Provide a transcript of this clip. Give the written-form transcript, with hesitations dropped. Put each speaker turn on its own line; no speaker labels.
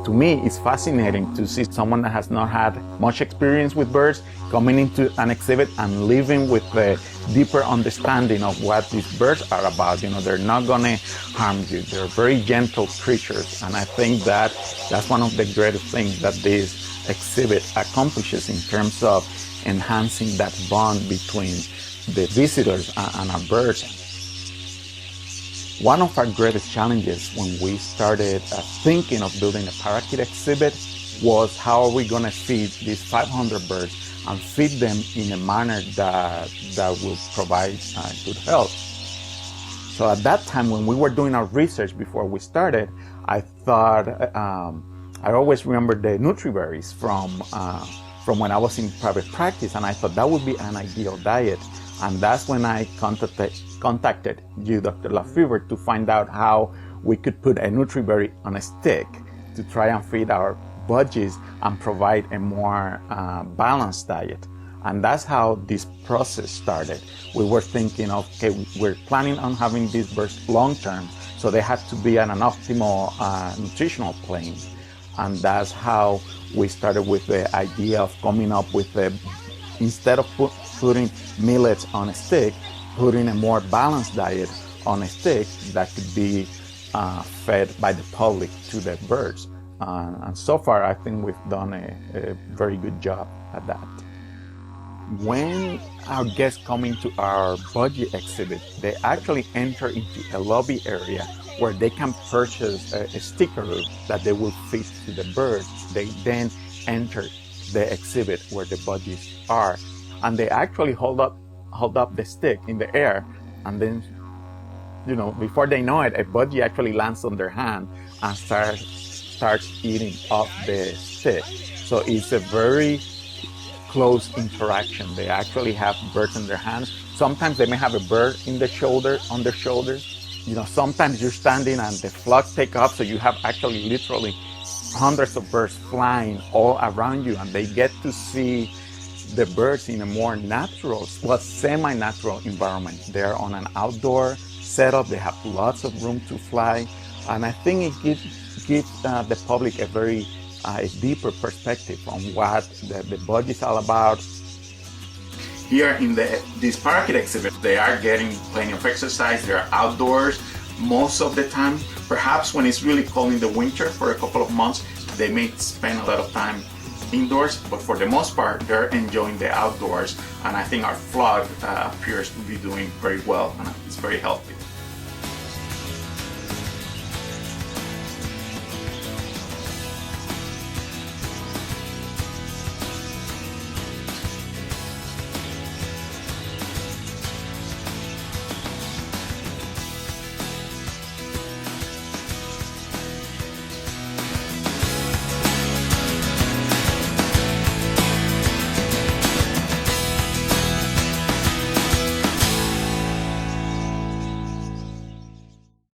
To me, it's fascinating to see someone that has not had much experience with birds coming into an exhibit and leaving with a deeper understanding of what these birds are about. You know, they're not gonna harm you. They're very gentle creatures, and I think that that's one of the greatest things that this exhibit accomplishes in terms of enhancing that bond between the visitors and our birds. One of our greatest challenges when we started thinking of building a parakeet exhibit was how are we going to feed these 500 birds and feed them in a manner that will provide good health. So at that time, when we were doing our research before we started, I thought, I always remember the Nutriberries from when I was in private practice, and I thought that would be an ideal diet. And that's when I contacted you, Dr. Lefevre, to find out how we could put a Nutriberry on a stick to try and feed our budgies and provide a more balanced diet. And that's how this process started. We were thinking, okay, we're planning on having these birds long term, so they had to be on an optimal nutritional plane. And that's how we started with the idea of coming up with instead of putting millets on a stick, putting a more balanced diet on a stick that could be fed by the public to the birds. And so far, I think we've done a very good job at that. When our guests come into our budgie exhibit, they actually enter into a lobby area where they can purchase a sticker that they will feed to the birds. They then enter the exhibit where the budgies are, and they actually hold up the stick in the air, and then, you know, before they know it, a budgie actually lands on their hand and starts eating off the stick. So it's a very close interaction. They actually have birds in their hands. Sometimes they may have a bird on their shoulders. You know, sometimes you're standing and the flock take off, so you have actually literally hundreds of birds flying all around you, and they get to see the birds in a more natural, well, semi-natural environment. They're on an outdoor setup. They have lots of room to fly, and I think it gives the public a very deeper perspective on what the budgie is all about. Here in this parakeet exhibit, they are getting plenty of exercise. They're outdoors most of the time. Perhaps when it's really cold in the winter for a couple of months, they may spend a lot of time indoors, but for the most part, they're enjoying the outdoors. And I think our flock appears to be doing very well, and it's very healthy.